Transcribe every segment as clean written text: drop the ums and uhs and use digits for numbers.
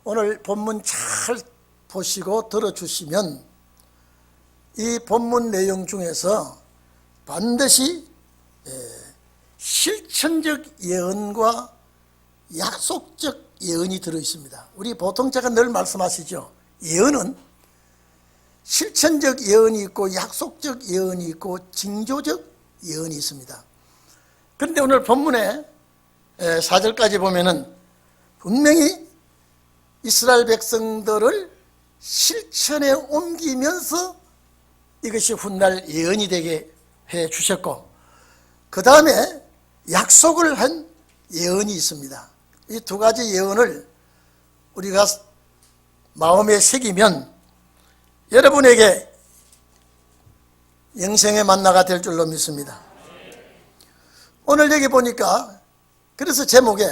오늘 본문 잘 보시고 들어주시면 이 본문 내용 중에서 반드시 실천적 예언과 약속적 예언이 들어있습니다. 우리 보통 제가 늘 말씀하시죠. 예언은 실천적 예언이 있고 약속적 예언이 있고 징조적 예언이 있습니다. 그런데 오늘 본문에 4절까지 보면은 분명히 이스라엘 백성들을 실천에 옮기면서 이것이 훗날 예언이 되게 해 주셨고, 그 다음에 약속을 한 예언이 있습니다. 이 두 가지 예언을 우리가 마음에 새기면 여러분에게 영생의 만나가 될 줄로 믿습니다. 오늘 여기 보니까 그래서 제목에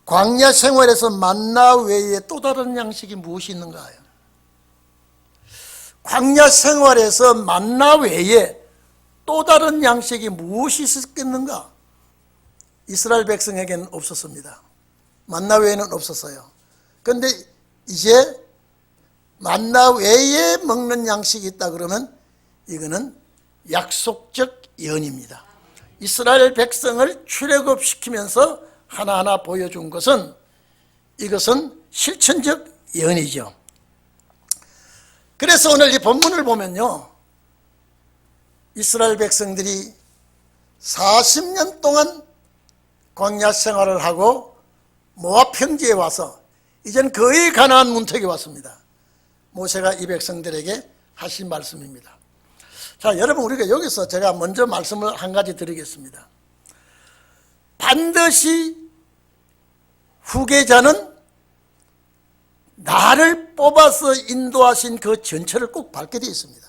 광야 생활에서 만나 외에 또 다른 양식이 무엇이 있는가요? 광야 생활에서 만나 외에 또 다른 양식이 무엇이 있었겠는가? 이스라엘 백성에게는 없었습니다. 만나 외에는 없었어요. 그런데 이제 만나 외에 먹는 양식이 있다 그러면 이거는 약속적 예언입니다. 이스라엘 백성을 출애굽시키면서 하나하나 보여준 것은 이것은 실천적 예언이죠. 그래서 오늘 이 본문을 보면요, 이스라엘 백성들이 40년 동안 광야 생활을 하고 모압 평지에 와서 이젠 거의 가나안 문턱에 왔습니다. 모세가 이 백성들에게 하신 말씀입니다. 자, 여러분, 우리가 여기서 제가 먼저 말씀을 한 가지 드리겠습니다. 반드시 후계자는 나를 뽑아서 인도하신 그 전철을 꼭 밟게 되어 있습니다.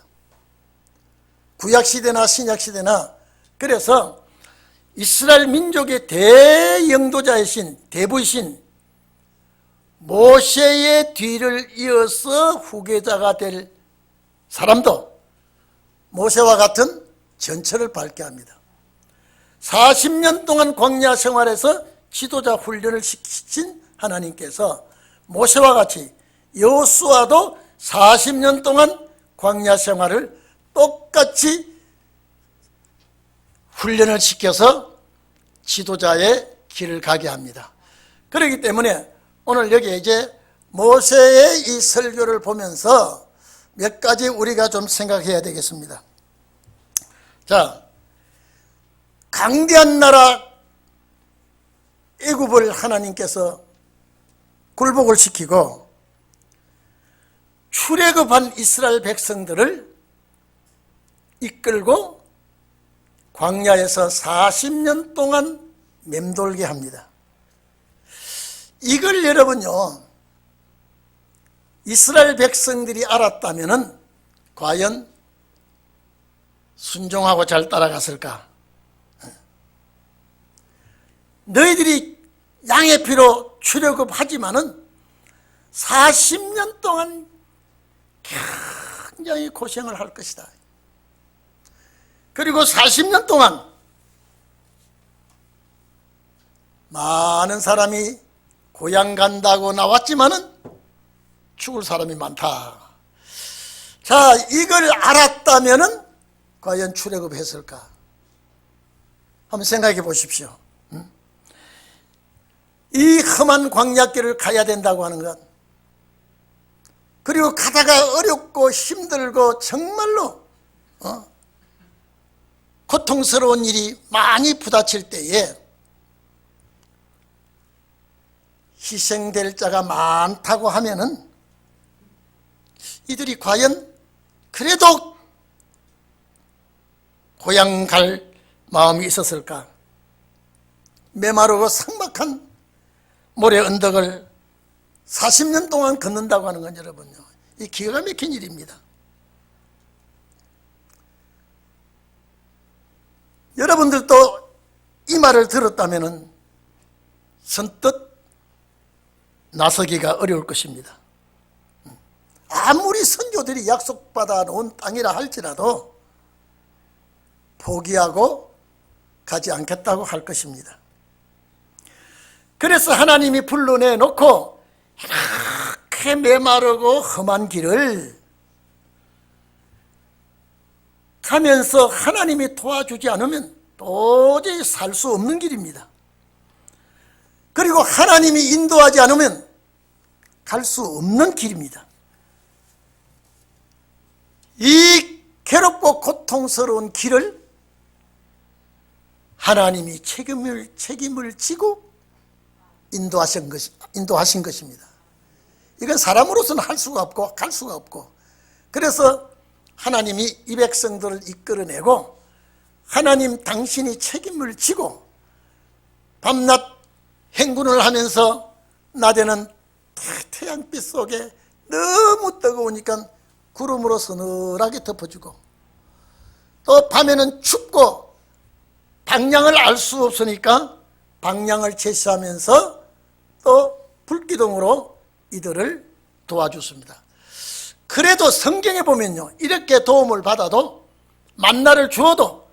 구약시대나 신약시대나. 그래서 이스라엘 민족의 대영도자이신 대부이신 모세의 뒤를 이어서 후계자가 될 사람도 모세와 같은 전철을 밟게 합니다. 40년 동안 광야 생활에서 지도자 훈련을 시키신 하나님께서 모세와 같이 여호수아도 40년 동안 광야 생활을 똑같이 훈련을 시켜서 지도자의 길을 가게 합니다. 그렇기 때문에 오늘 여기 이제 모세의 이 설교를 보면서 몇 가지 우리가 좀 생각해야 되겠습니다. 자, 강대한 나라 애굽을 하나님께서 굴복을 시키고 출애굽한 이스라엘 백성들을 이끌고 광야에서 40년 동안 맴돌게 합니다. 이걸 여러분요, 이스라엘 백성들이 알았다면 과연 순종하고 잘 따라갔을까? 너희들이 양의 피로 출애굽하지만은 40년 동안 굉장히 고생을 할 것이다. 그리고 40년 동안 많은 사람이 고향 간다고 나왔지만은 죽을 사람이 많다. 자, 이걸 알았다면은 과연 출애굽했을까? 한번 생각해 보십시오. 이 험한 광야길을 가야 된다고 하는 것, 그리고 가다가 어렵고 힘들고 정말로 고통스러운 일이 많이 부딪힐 때에 희생될 자가 많다고 하면은 이들이 과연 그래도 고향 갈 마음이 있었을까? 메마르고 삭막한 모래 언덕을 40년 동안 걷는다고 하는 건 여러분요, 이 기가 막힌 일입니다. 여러분들도 이 말을 들었다면 선뜻 나서기가 어려울 것입니다. 아무리 선조들이 약속받아 놓은 땅이라 할지라도 포기하고 가지 않겠다고 할 것입니다. 그래서 하나님이 불러내놓고 이렇게 메마르고 험한 길을 가면서 하나님이 도와주지 않으면 도저히 살 수 없는 길입니다. 그리고 하나님이 인도하지 않으면 갈 수 없는 길입니다. 이 괴롭고 고통스러운 길을 하나님이 책임을 지고 인도하신 것입니다. 이건 사람으로서는 할 수가 없고 갈 수가 없고, 그래서 하나님이 이 백성들을 이끌어내고 하나님 당신이 책임을 지고 밤낮 행군을 하면서 낮에는 태양빛 속에 너무 뜨거우니까 구름으로 서늘하게 덮어주고, 또 밤에는 춥고 방향을 알 수 없으니까 방향을 제시하면서 또 불기둥으로 이들을 도와줬습니다. 그래도 성경에 보면요, 이렇게 도움을 받아도 만나를 주어도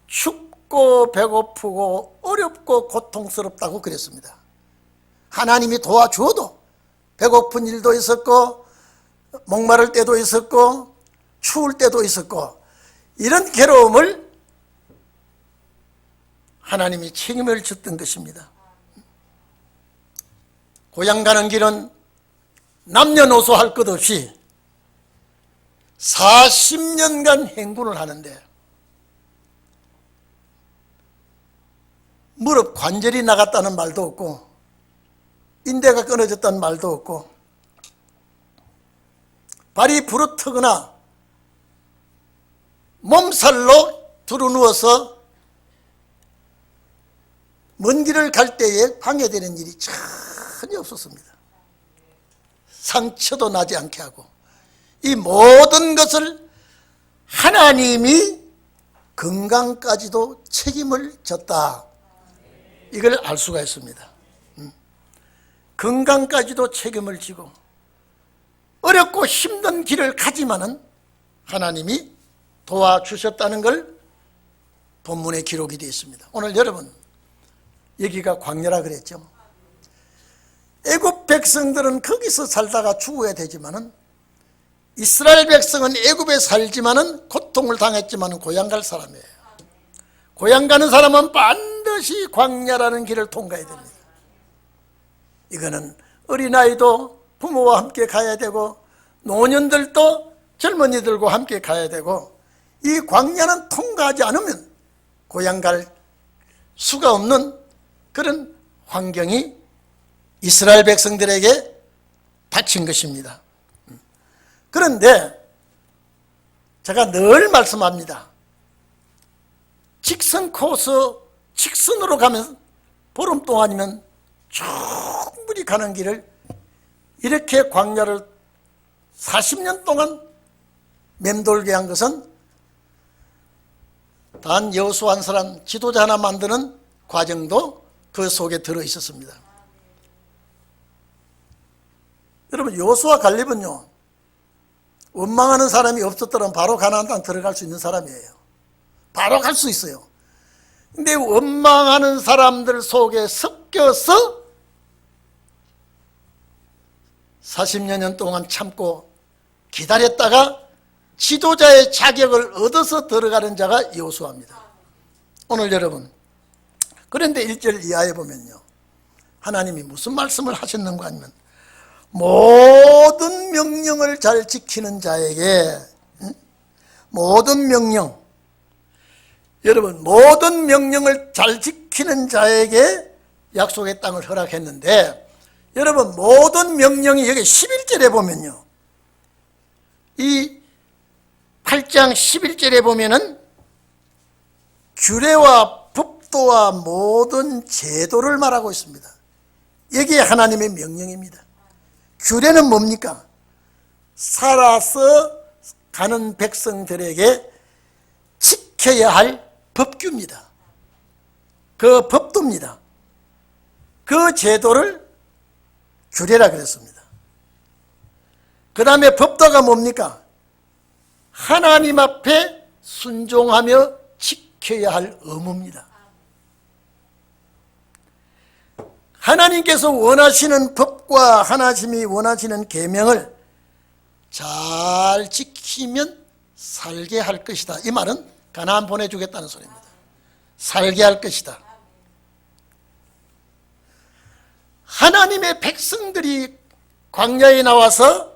춥고 배고프고 어렵고 고통스럽다고 그랬습니다. 하나님이 도와주어도 배고픈 일도 있었고 목마를 때도 있었고 추울 때도 있었고, 이런 괴로움을 하나님이 책임을 졌던 것입니다. 고향 가는 길은 남녀노소 할 것 없이 40년간 행군을 하는데 무릎 관절이 나갔다는 말도 없고 인대가 끊어졌다는 말도 없고 발이 부르트거나 몸살로 두루누워서 먼 길을 갈 때에 방해되는 일이 전혀 없었습니다. 상처도 나지 않게 하고 이 모든 것을 하나님이 건강까지도 책임을 졌다, 이걸 알 수가 있습니다. 건강까지도 책임을 지고 어렵고 힘든 길을 가지만은 하나님이 도와주셨다는 걸 본문에 기록이 되어 있습니다. 오늘 여러분, 여기가 광야라 그랬죠. 애굽 백성들은 거기서 살다가 죽어야 되지만은 이스라엘 백성은 애굽에 살지만은 고통을 당했지만은 고향 갈 사람이에요. 고향 가는 사람은 반드시 광야라는 길을 통과해야 됩니다. 이거는 어린아이도 부모와 함께 가야 되고 노년들도 젊은이들과 함께 가야 되고, 이 광야는 통과하지 않으면 고향 갈 수가 없는 그런 환경이 이스라엘 백성들에게 닥친 것입니다. 그런데 제가 늘 말씀합니다. 직선 코스, 직선으로 가면 보름 동안이면 충분히 가는 길을 이렇게 광야를 40년 동안 맴돌게 한 것은 단 여호수아 한 사람, 지도자 하나 만드는 과정도 그 속에 들어 있었습니다. 여러분, 여호수아 갈렙은요, 원망하는 사람이 없었더라면 바로 가나안 땅 들어갈 수 있는 사람이에요. 바로 갈 수 있어요. 근데 원망하는 사람들 속에 섞여서 40여 년 동안 참고 기다렸다가 지도자의 자격을 얻어서 들어가는 자가 여호수아입니다. 오늘 여러분, 그런데 1절 이하에 보면요, 하나님이 무슨 말씀을 하셨는가 하면 모든 명령을 잘 지키는 자에게, 모든 명령, 여러분, 모든 명령을 잘 지키는 자에게 약속의 땅을 허락했는데, 여러분, 모든 명령이 여기 11절에 보면요, 이 8장 11절에 보면은 규례와 법도와 모든 제도를 말하고 있습니다. 여기에 하나님의 명령입니다. 규례는 뭡니까? 살아서 가는 백성들에게 지켜야 할 법규입니다. 그 법도입니다. 그 제도를 규례라 그랬습니다. 그 다음에 법도가 뭡니까? 하나님 앞에 순종하며 지켜야 할 의무입니다. 하나님께서 원하시는 법 율법과 하나님이 원하시는 계명을 잘 지키면 살게 할 것이다. 이 말은 가나안 보내주겠다는 소리입니다. 살게 할 것이다. 하나님의 백성들이 광야에 나와서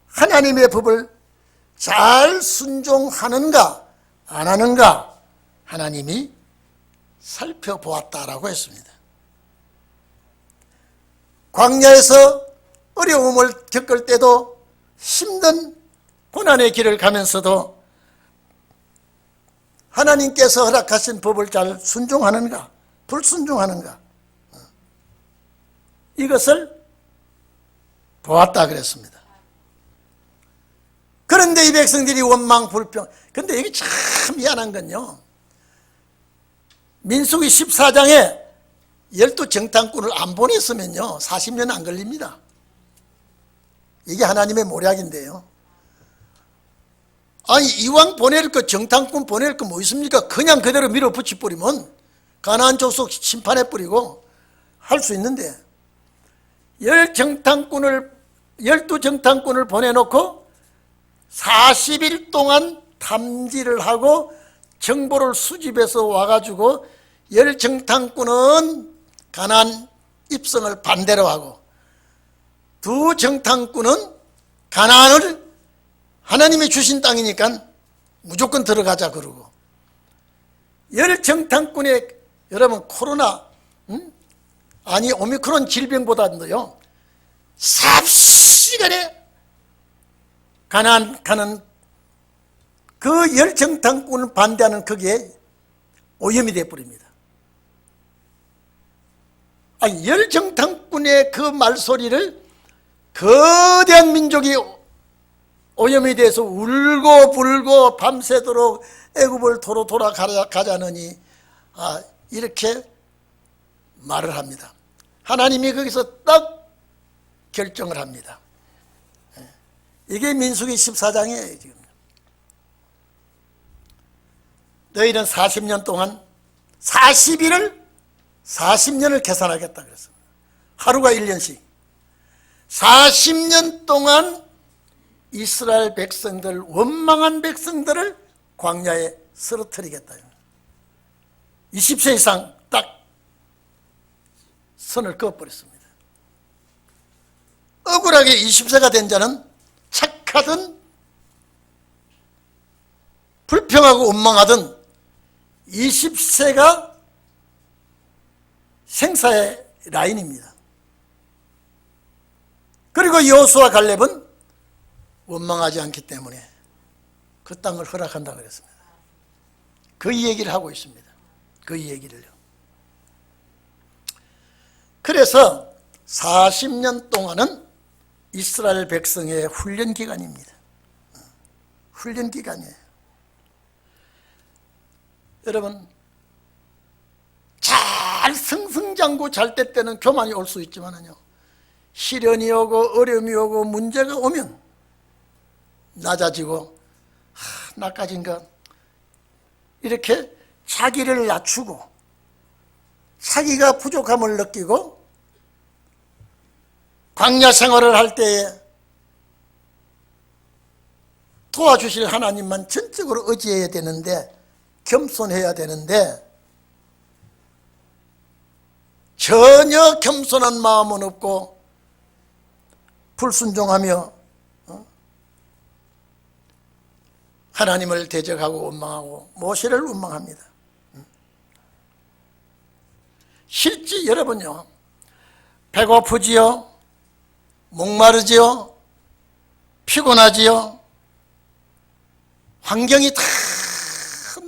하나님의 법을 잘 순종하는가 안 하는가 하나님이 살펴보았다라고 했습니다. 광야에서 어려움을 겪을 때도 힘든 고난의 길을 가면서도 하나님께서 허락하신 법을 잘 순종하는가 불순종하는가 이것을 보았다 그랬습니다. 그런데 이 백성들이 원망 불평. 근데 이게 참 미안한 건요, 민수기 14장에 12정탐꾼을 안 보냈으면요 40년 안 걸립니다. 이게 하나님의 모략인데요. 아니 이왕 보낼 거, 정탐꾼 보낼 거 뭐 있습니까? 그냥 그대로 밀어붙여 버리면 가나안 족속 심판해 버리고 할 수 있는데 12정탐꾼을 보내놓고 40일 동안 탐지를 하고 정보를 수집해서 와가지고 10정탐꾼은 가나안 입성을 반대로 하고 2정탐꾼은 가나안을 하나님이 주신 땅이니까 무조건 들어가자 그러고 10정탐꾼의 여러분 코로나 아니 오미크론 질병보다도요 삽시간에 가나안 가는 그 10정탐꾼을 반대하는 거기에 오염이 되어버립니다. 아니 10정탐꾼의 그 말소리를 거대한 민족이 오염이 돼서 울고 불고 밤새도록 애굽을 도로 돌아가자느니 이렇게 말을 합니다. 하나님이 거기서 딱 결정을 합니다. 이게 민수기 14장이에요. 지금 너희는 40년 동안 40년을 계산하겠다 그랬습니다. 하루가 1년씩 40년 동안 이스라엘 백성들, 원망한 백성들을 광야에 쓰러뜨리겠다. 20세 이상 딱 선을 그어버렸습니다. 억울하게 20세가 된 자는 착하든 불평하고 원망하든 20세가 생사의 라인입니다. 그리고 여호수아 갈렙은 원망하지 않기 때문에 그 땅을 허락한다 그랬습니다. 그 얘기를 하고 있습니다. 그 얘기를요. 그래서 40년 동안은 이스라엘 백성의 훈련 기간입니다. 훈련 기간이에요. 여러분 잘 승승장구 잘 될 때는 교만이 올 수 있지만요 시련이 오고 어려움이 오고 문제가 오면 낮아지고 나까진가 이렇게 자기를 낮추고 자기가 부족함을 느끼고 광야 생활을 할 때에 도와주실 하나님만 전적으로 의지해야 되는데 겸손해야 되는데 전혀 겸손한 마음은 없고 불순종하며 하나님을 대적하고 원망하고 모세를 원망합니다. 실제 여러분요 배고프지요? 목마르지요? 피곤하지요? 환경이 다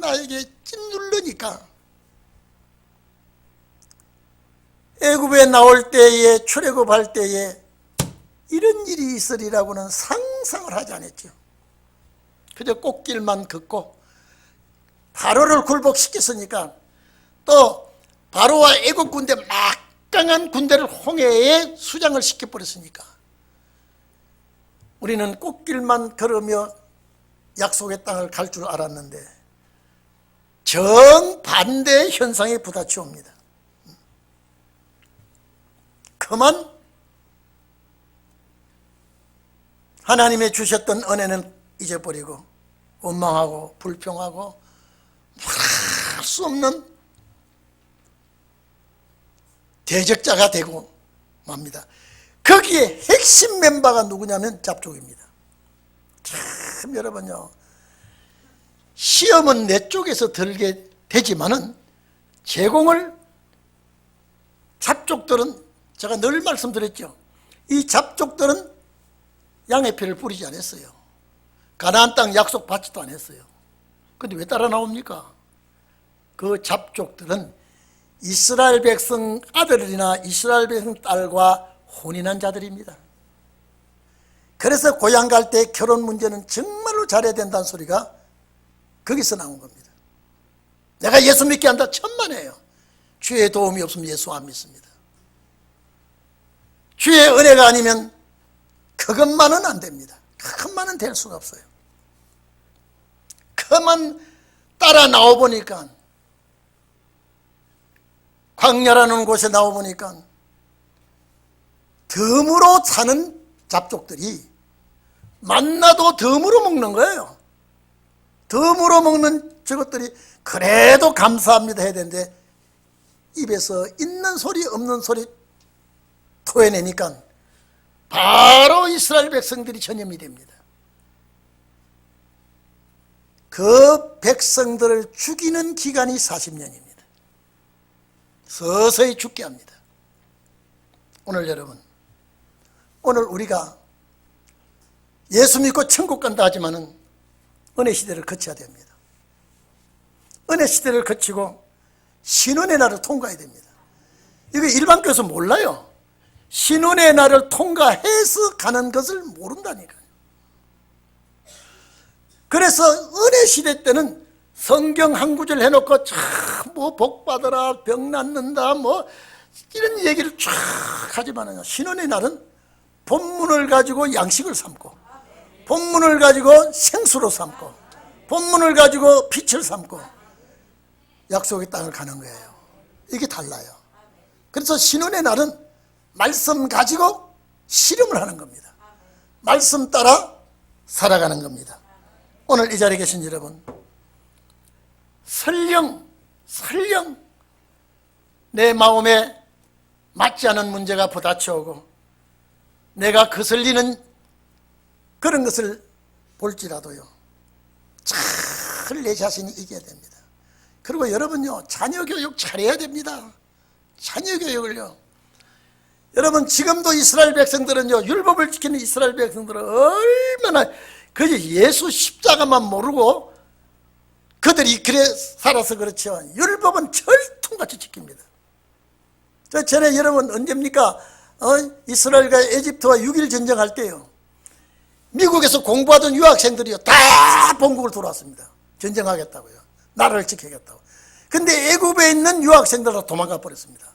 나에게 짓누르니까 애굽에 나올 때에 출애굽할 때에 이런 일이 있으리라고는 상상을 하지 않았죠. 그저 꽃길만 걷고 바로를 굴복시켰으니까 또 바로와 애굽 군대 막강한 군대를 홍해에 수장을 시켜버렸으니까 우리는 꽃길만 걸으며 약속의 땅을 갈 줄 알았는데 정반대의 현상이 부딪혀옵니다. 그만 하나님의 주셨던 은혜는 잊어버리고 원망하고 불평하고 말할 수 없는 대적자가 되고 맙니다. 거기에 핵심 멤버가 누구냐면 잡족입니다. 참 여러분요, 시험은 내 쪽에서 들게 되지만은 제공을 잡족들은, 제가 늘 말씀드렸죠, 이 잡족들은 양의 피를 뿌리지 않았어요. 가나안 땅 약속 받지도 않았어요. 근데 왜 따라 나옵니까? 그 잡족들은 이스라엘 백성 아들이나 이스라엘 백성 딸과 혼인한 자들입니다. 그래서 고향 갈 때 결혼 문제는 정말로 잘해야 된다는 소리가 거기서 나온 겁니다. 내가 예수 믿게 한다 천만에요. 주의 도움이 없으면 예수 안 믿습니다. 주의 은혜가 아니면 그것만은 안 됩니다. 그것만은 될 수가 없어요. 그만 따라 나와보니까, 광야라는 곳에 나와보니까 덤으로 사는 잡족들이 만나도 덤으로 먹는 거예요. 덤으로 먹는 저것들이 그래도 감사합니다 해야 되는데 입에서 있는 소리 없는 소리 토해내니까 바로 이스라엘 백성들이 전염이 됩니다. 그 백성들을 죽이는 기간이 40년입니다. 서서히 죽게 합니다. 오늘 여러분, 오늘 우리가 예수 믿고 천국 간다 하지만은 은혜 시대를 거쳐야 됩니다. 은혜 시대를 거치고 신혼의 날을 통과해야 됩니다. 이거 일반 교회에서 몰라요. 신혼의 날을 통과해서 가는 것을 모른다니까요. 그래서 은혜 시대 때는 성경 한 구절 해놓고 뭐 복 받아라, 병 낫는다, 뭐 이런 얘기를 쫙 하지만은 신혼의 날은 본문을 가지고 양식을 삼고, 본문을 가지고 생수로 삼고, 본문을 가지고 빛을 삼고 약속의 땅을 가는 거예요. 이게 달라요. 그래서 신혼의 날은 말씀 가지고 실험을 하는 겁니다. 말씀 따라 살아가는 겁니다. 오늘 이 자리에 계신 여러분, 설령 내 마음에 맞지 않은 문제가 부딪혀오고 내가 거슬리는 그런 것을 볼지라도요, 잘 내 자신이 이겨야 됩니다. 그리고 여러분요, 자녀 교육 잘해야 됩니다. 자녀 교육을요. 여러분, 지금도 이스라엘 백성들은요, 율법을 지키는 이스라엘 백성들은 얼마나 그저 예수 십자가만 모르고 그들이 그래 살아서 그렇죠. 율법은 철통같이 지킵니다. 저 전에 여러분 언제입니까? 이스라엘과 에집트와 6.1 전쟁할 때요, 미국에서 공부하던 유학생들이요 다 본국을 돌아왔습니다. 전쟁하겠다고요. 나라를 지키겠다고. 근데 애굽에 있는 유학생들은 도망가 버렸습니다.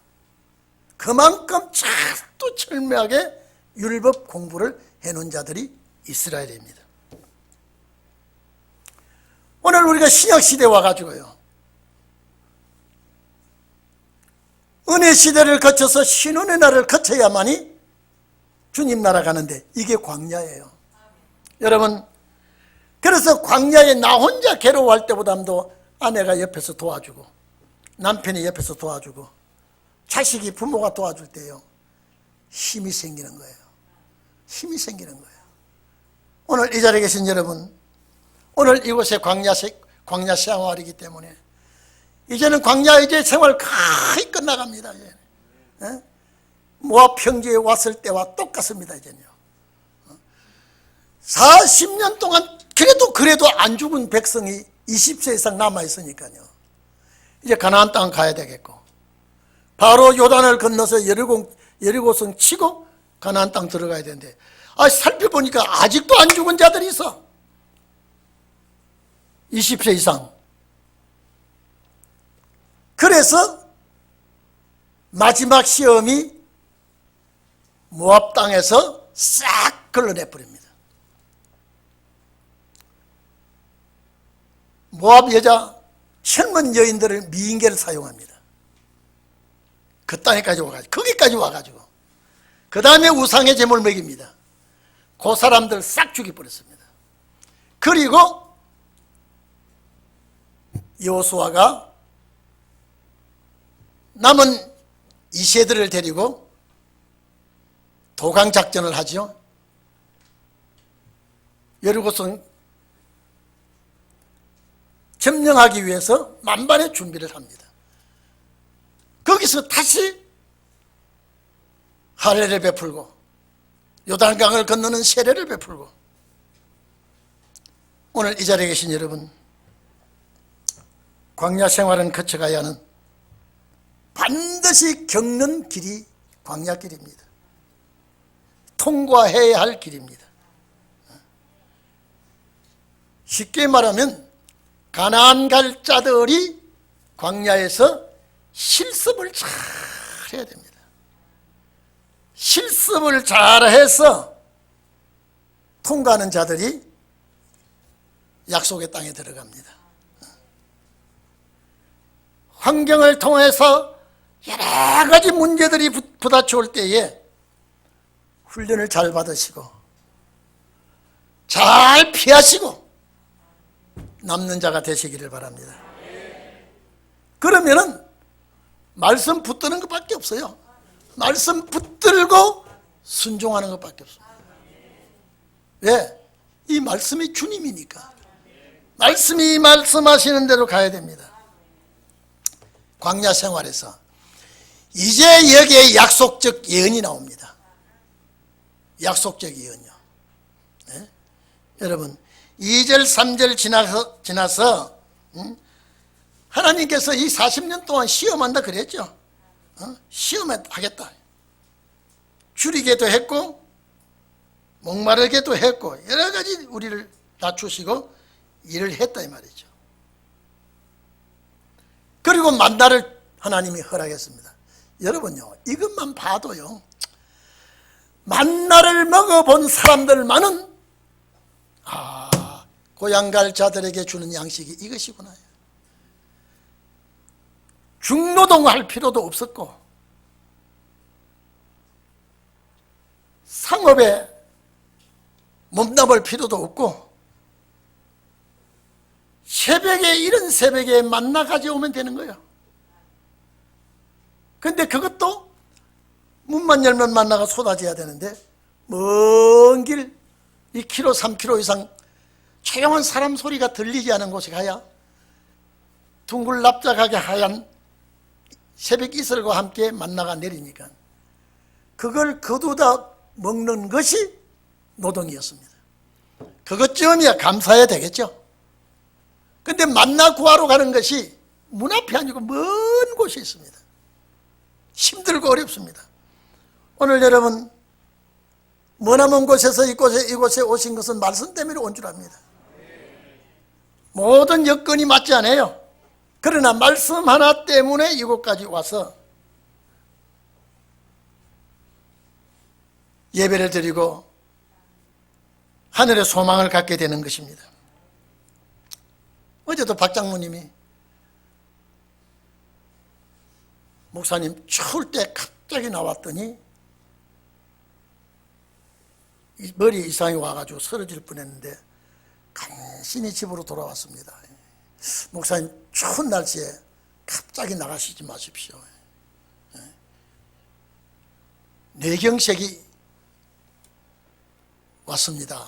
그만큼 또 철저하게 율법 공부를 해놓은 자들이 이스라엘입니다. 오늘 우리가 신약시대에 와가지고요, 은혜 시대를 거쳐서 신혼의 날을 거쳐야만이 주님 나라 가는데 이게 광야예요. 여러분, 그래서 광야에 나 혼자 괴로워할 때보다도 아내가 옆에서 도와주고 남편이 옆에서 도와주고 자식이 부모가 도와줄 때요, 힘이 생기는 거예요. 힘이 생기는 거예요. 오늘 이 자리에 계신 여러분, 오늘 이곳에 광야 생활이기 때문에 이제는 광야 이제 생활 거의 끝나갑니다. 이제. 모압 평지에 왔을 때와 똑같습니다. 이제는요. 40년 동안 그래도 안 죽은 백성이 20세 이상 남아 있으니까요. 이제 가나안 땅 가야 되겠고, 바로 요단을 건너서 여리고성 치고 가나안 땅 들어가야 되는데, 살펴보니까 아직도 안 죽은 자들이 있어. 20세 이상. 그래서 마지막 시험이 모압 땅에서 싹 걸러내버립니다. 모압 여자 젊은 여인들을 미인계를 사용합니다. 그 땅에까지 와가지고, 거기까지 와가지고 그 다음에 우상의 제물 먹입니다. 그 사람들 싹 죽여버렸습니다. 그리고 여호수아가 남은 이세들을 데리고 도강 작전을 하죠. 여리고성 점령하기 위해서 만반의 준비를 합니다. 거기서 다시 할례를 베풀고 요단강을 건너는 세례를 베풀고, 오늘 이 자리에 계신 여러분, 광야 생활은 거쳐가야 하는 반드시 겪는 길이 광야길입니다. 통과해야 할 길입니다. 쉽게 말하면 가나안 갈 자들이 광야에서 실습을 잘 해야 됩니다. 실습을 잘해서 통과하는 자들이 약속의 땅에 들어갑니다. 환경을 통해서 여러 가지 문제들이 부딪혀올 때에 훈련을 잘 받으시고 잘 피하시고 남는 자가 되시기를 바랍니다. 그러면은 말씀 붙드는 것밖에 없어요. 말씀 붙들고 순종하는 것밖에 없습니다. 왜? 이 말씀이 주님이니까. 말씀이 말씀하시는 대로 가야 됩니다. 광야 생활에서 이제 여기에 약속적 예언이 나옵니다. 약속적 예언이요. 네? 여러분 2절 3절 지나서 하나님께서 이 40년 동안 시험한다 그랬죠. 시험하겠다. 줄이게도 했고 목마르게도 했고 여러 가지 우리를 낮추시고 일을 했다 이 말이죠. 그리고 만나를 하나님이 허락했습니다. 여러분요, 이것만 봐도요, 만나를 먹어본 사람들만은 고향 갈 자들에게 주는 양식이 이것이구나. 중노동할 필요도 없었고 상업에 몸담을 필요도 없고 새벽에 이른 새벽에 만나 가져오면 되는 거예요. 근데 그것도 문만 열면 만나가 쏟아져야 되는데 먼 길 2km 3km 이상 조용한 사람 소리가 들리지 않은 곳에 가야 둥글납작하게 하얀 새벽 이슬과 함께 만나가 내리니까 그걸 거두다 먹는 것이 노동이었습니다. 그것쯤이야 감사해야 되겠죠. 근데 만나 구하러 가는 것이 문 앞이 아니고 먼 곳에 있습니다. 힘들고 어렵습니다. 오늘 여러분 머나먼 곳에서 이곳에 오신 것은 말씀 때문에 온 줄 압니다. 모든 여건이 맞지 않아요. 그러나 말씀 하나 때문에 이곳까지 와서 예배를 드리고 하늘의 소망을 갖게 되는 것입니다. 어제도 박 장로님이 목사님 추울 때 갑자기 나왔더니 머리 이상이 와가지고 쓰러질 뻔했는데 간신히 집으로 돌아왔습니다. 목사님 추운 날씨에 갑자기 나가시지 마십시오. 뇌경색이 왔습니다.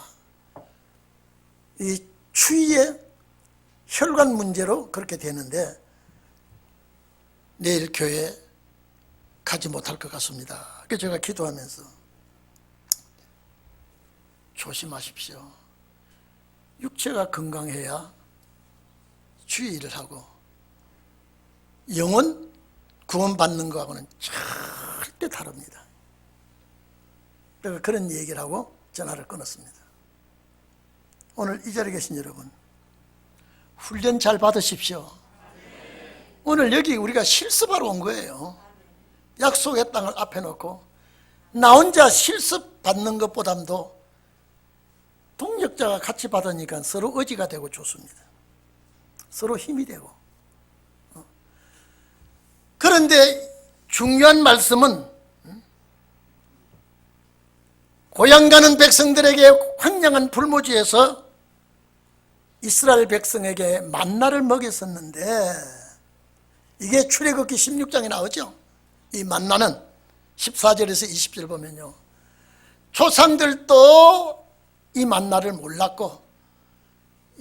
이 추위에 혈관 문제로 그렇게 되는데 내일 교회 가지 못할 것 같습니다. 그래서 제가 기도하면서 조심하십시오. 육체가 건강해야 주의 일을 하고 영혼 구원받는 거하고는 절대 다릅니다. 내가 그런 얘기를 하고 전화를 끊었습니다. 오늘 이 자리에 계신 여러분 훈련 잘 받으십시오. 오늘 여기 우리가 실습하러 온 거예요. 약속의 땅을 앞에 놓고 나 혼자 실습 받는 것보다도 동력자가 같이 받으니까 서로 의지가 되고 좋습니다. 서로 힘이 되고. 그런데 중요한 말씀은 고향 가는 백성들에게 황량한 불모지에서 이스라엘 백성에게 만나를 먹였었는데, 이게 출애굽기 16장에 나오죠. 이 만나는 14절에서 20절 보면요, 조상들도 이 만나를 몰랐고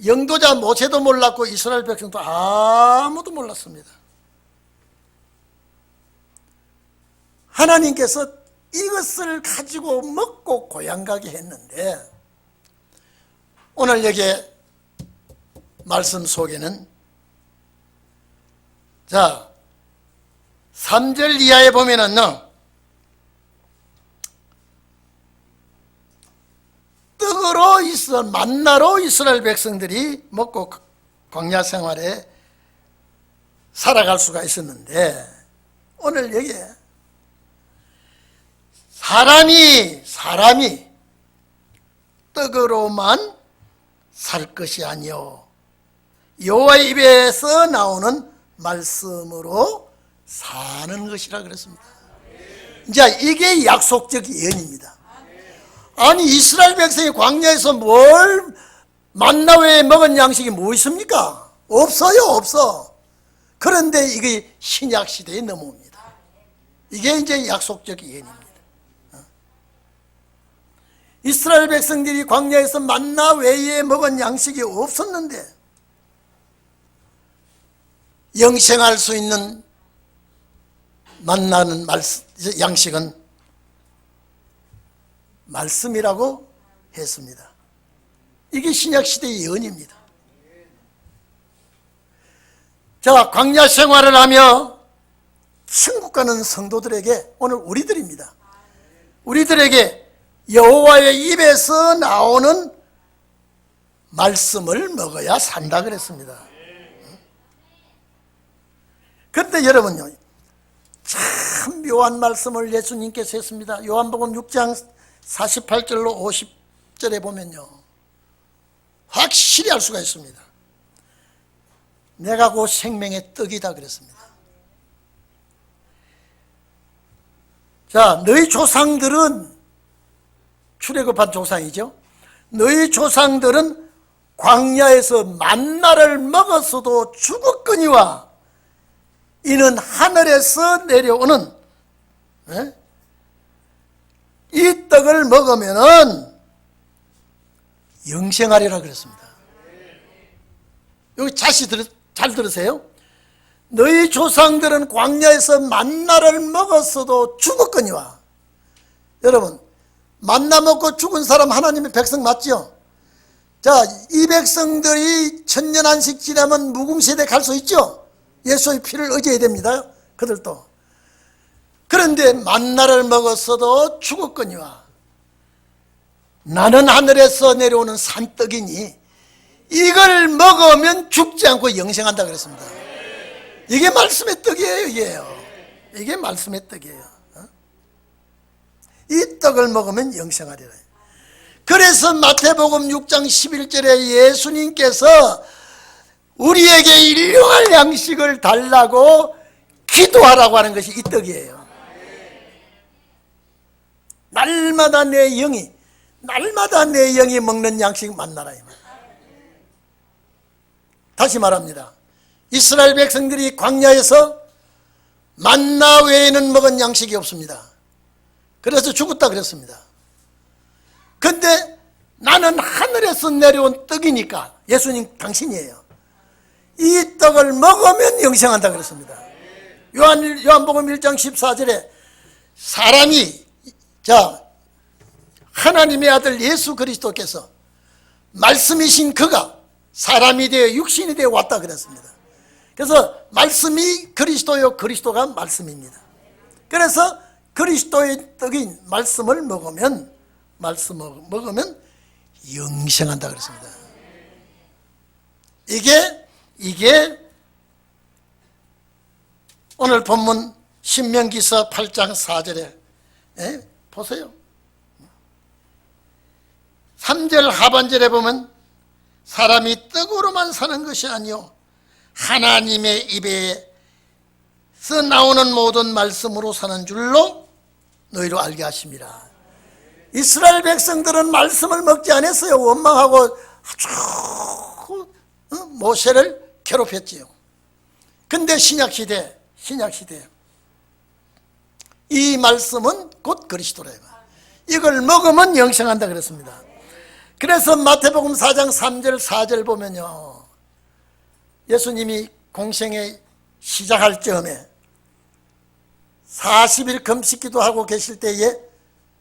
영도자 모세도 몰랐고 이스라엘 백성도 아무도 몰랐습니다. 하나님께서 이것을 가지고 먹고 고향 가게 했는데, 오늘 여기 말씀 속에는, 자 3절 이하에 보면은 떡으로 만나로 이스라엘 백성들이 먹고 광야 생활에 살아갈 수가 있었는데, 오늘 여기에 사람이 떡으로만 살 것이 아니요 여호와의 입에서 나오는 말씀으로 사는 것이라 그랬습니다. 이제 이게 약속적 예언입니다. 아니, 이스라엘 백성이 광야에서 뭘 만나 외에 먹은 양식이 뭐 있습니까? 없어요, 없어. 그런데 이게 신약 시대에 넘어옵니다. 이게 이제 약속적 예언입니다. 이스라엘 백성들이 광야에서 만나 외에 먹은 양식이 없었는데, 영생할 수 있는 만나는 양식은 말씀이라고 했습니다. 이게 신약시대의 예언입니다. 자, 광야 생활을 하며 천국 가는 성도들에게, 오늘 우리들입니다, 우리들에게 여호와의 입에서 나오는 말씀을 먹어야 산다 그랬습니다. 그런데 여러분요, 참 묘한 말씀을 예수님께서 했습니다. 요한복음 6장 48절로 50절에 보면요, 확실히 알 수가 있습니다. 내가 곧 생명의 떡이다 그랬습니다. 자, 너희 조상들은, 출애굽한 조상이죠, 너희 조상들은 광야에서 만나를 먹었어도 죽었거니와 이는 하늘에서 내려오는 이 떡을 먹으면은 영생하리라 그랬습니다. 여기 잘 들으세요. 너희 조상들은 광야에서 만나를 먹었어도 죽었거니와. 여러분, 만나 먹고 죽은 사람 하나님의 백성 맞죠? 자, 이 백성들이 천년안식 지나면 무궁시대 갈 수 있죠? 예수의 피를 의지해야 됩니다, 그들도. 그런데 만나를 먹었어도 죽었거니와 나는 하늘에서 내려오는 산떡이니 이걸 먹으면 죽지 않고 영생한다 그랬습니다. 이게 말씀의 떡이에요. 이게 말씀의 떡이에요. 이 떡을 먹으면 영생하리라. 그래서 마태복음 6장 11절에 예수님께서 우리에게 일용할 양식을 달라고 기도하라고 하는 것이 이 떡이에요. 날마다 내 영이 먹는 양식 만나라. 다시 말합니다. 이스라엘 백성들이 광야에서 만나 외에는 먹은 양식이 없습니다. 그래서 죽었다 그랬습니다. 근데 나는 하늘에서 내려온 떡이니까, 예수님 당신이에요, 이 떡을 먹으면 영생한다 그랬습니다. 요한복음 1장 14절에 사람이, 자, 하나님의 아들 예수 그리스도께서 말씀이신 그가 사람이 되어 육신이 되어 왔다 그랬습니다. 그래서 말씀이 그리스도요, 그리스도가 말씀입니다. 그래서 그리스도의 떡인 말씀을 먹으면 영생한다 그랬습니다. 이게 오늘 본문 신명기서 8장 4절에 보세요. 3절 하반절에 보면 사람이 떡으로만 사는 것이 아니요 하나님의 입에서 나오는 모든 말씀으로 사는 줄로 너희로 알게 하심이라. 이스라엘 백성들은 말씀을 먹지 않았어요. 원망하고 아주 모세를 괴롭혔지요. 근데 신약시대 이 말씀은 곧 그리스도래요. 이걸 먹으면 영생한다 그랬습니다. 그래서 마태복음 4장 3절 4절 보면요, 예수님이 공생에 시작할 즈음에 40일 금식기도 하고 계실 때에,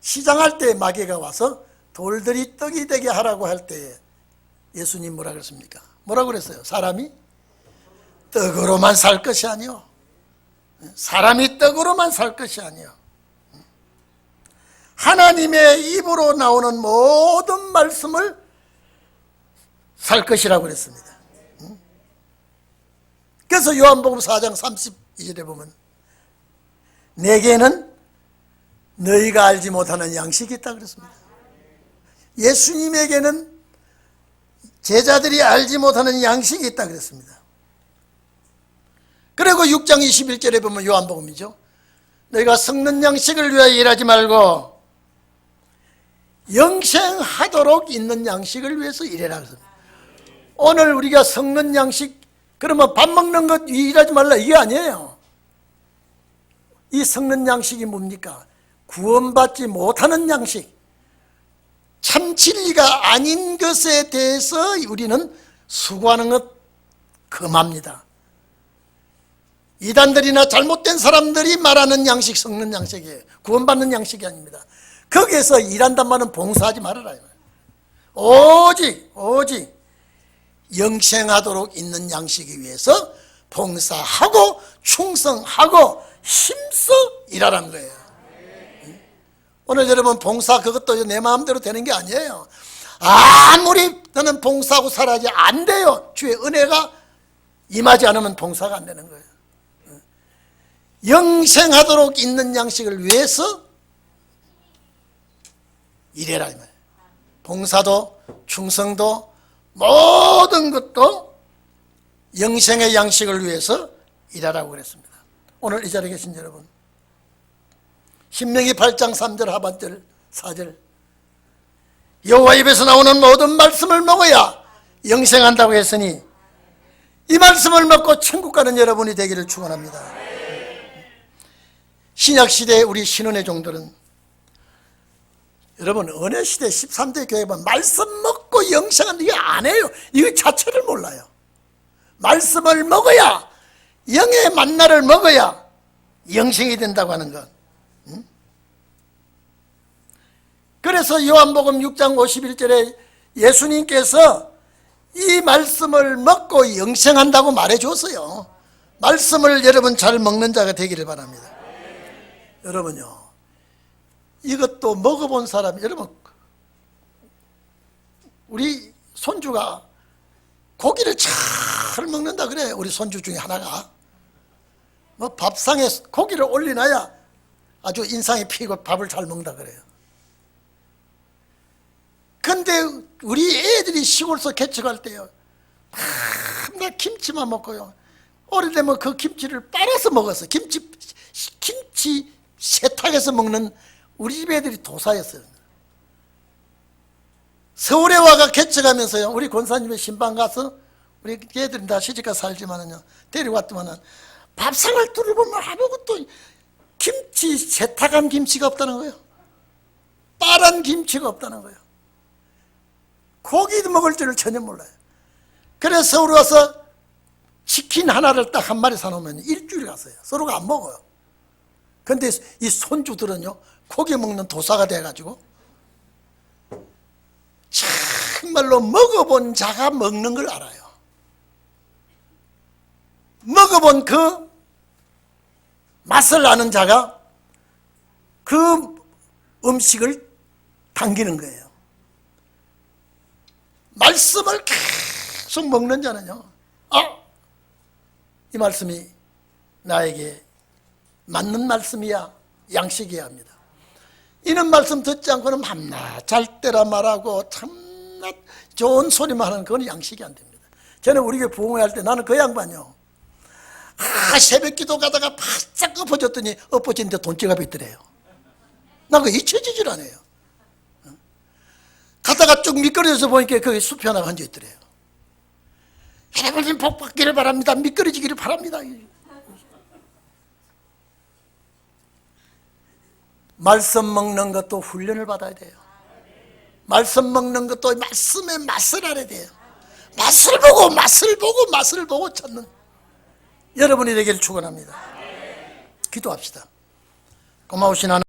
시장할 때에 마귀가 와서 돌들이 떡이 되게 하라고 할 때에 예수님 뭐라 그랬습니까? 뭐라고 그랬어요? 사람이 떡으로만 살 것이 아니요, 사람이 떡으로만 살 것이 아니요, 하나님의 입으로 나오는 모든 말씀을 살 것이라고 그랬습니다. 그래서 요한복음 4장 32절에 보면 내게는 너희가 알지 못하는 양식이 있다 그랬습니다. 예수님에게는 제자들이 알지 못하는 양식이 있다 그랬습니다. 그리고 6장 21절에 보면 요한복음이죠. 너희가 썩는 양식을 위하여 일하지 말고 영생하도록 있는 양식을 위해서 일해라 그랬습니다. 오늘 우리가 썩는 양식, 그러면 밥 먹는 것 일하지 말라 이게 아니에요. 이 썩는 양식이 뭡니까? 구원받지 못하는 양식, 참 진리가 아닌 것에 대해서 우리는 수고하는 것 금합니다. 이단들이나 잘못된 사람들이 말하는 양식, 썩는 양식이에요. 구원받는 양식이 아닙니다. 거기에서 일한단 말은 봉사하지 말아라. 오직 영생하도록 있는 양식이 위해서 봉사하고 충성하고 힘써 일하라는 거예요. 오늘 여러분, 봉사 그것도 내 마음대로 되는 게 아니에요. 아무리 나는 봉사하고 살아야지 안 돼요. 주의 은혜가 임하지 않으면 봉사가 안 되는 거예요. 영생하도록 있는 양식을 위해서 일해라 이 말이에요. 봉사도 충성도 모든 것도 영생의 양식을 위해서 일하라고 그랬습니다. 오늘 이 자리에 계신 여러분, 신명기 8장 3절 하반절 4절, 여호와 입에서 나오는 모든 말씀을 먹어야 영생한다고 했으니 이 말씀을 먹고 천국 가는 여러분이 되기를 축원합니다. 신약시대의 우리 신은의 종들은, 여러분 은혜시대 13대 교회 보면 말씀 먹고 영생한다 이게 안 해요. 이거 자체를 몰라요. 말씀을 먹어야, 영의 만나를 먹어야 영생이 된다고 하는 것. 그래서 요한복음 6장 51절에 예수님께서 이 말씀을 먹고 영생한다고 말해줬어요. 말씀을 여러분 잘 먹는 자가 되기를 바랍니다. 여러분요, 이것도 먹어본 사람, 여러분 우리 손주가 고기를 잘 먹는다 그래. 우리 손주 중에 하나가 뭐 밥상에 고기를 올려놔야 아주 인상이 피고 밥을 잘 먹는다 그래요. 근데 우리 애들이 시골서 개척할 때요, 맨날 김치만 먹고요, 오래되면 그 김치를 빨아서 먹었어요. 김치 세탁해서 먹는 우리 집 애들이 도사였어요. 서울에 와가 개척하면서요, 우리 권사님의 신방 가서, 우리 애들은 다 시집가서 살지만은요, 데려왔더만은 밥상을 뚫어보면 아무것도 김치, 세탁한 김치가 없다는 거예요. 빨한 김치가 없다는 거예요. 고기도 먹을 줄을 전혀 몰라요. 그래서 서울 와서 치킨 하나를 딱 한 마리 사놓으면 일주일 갔어요. 서로가 안 먹어요. 근데 이 손주들은요, 고기 먹는 도사가 돼가지고 정말로 먹어본 자가 먹는 걸 알아요. 먹어본 그 맛을 아는 자가 그 음식을 당기는 거예요. 말씀을 계속 먹는 자는요, 이 말씀이 나에게 맞는 말씀이야, 양식이야 합니다. 이런 말씀 듣지 않고는 밤낮 잘 때라 말하고 참나 좋은 소리만 하는 그건 양식이 안 됩니다. 저는 우리 교회 부흥회 때 나는 그 양반요, 새벽 기도 가다가 바짝 엎어졌더니 엎어지는데 돈지갑이 있더래요. 나 그거 잊혀지질 않아요. 가다가 쭉 미끄러져서 보니까 거기 숲이 하나가 얹어 있더래요. 여러분님 복 받기를 바랍니다. 미끄러지기를 바랍니다. 말씀 먹는 것도 훈련을 받아야 돼요. 말씀 먹는 것도 말씀의 맛을 알아야 돼요. 맛을 보고 찾는 여러분이 되기를 축원합니다. 기도합시다. 고마우신 하나님,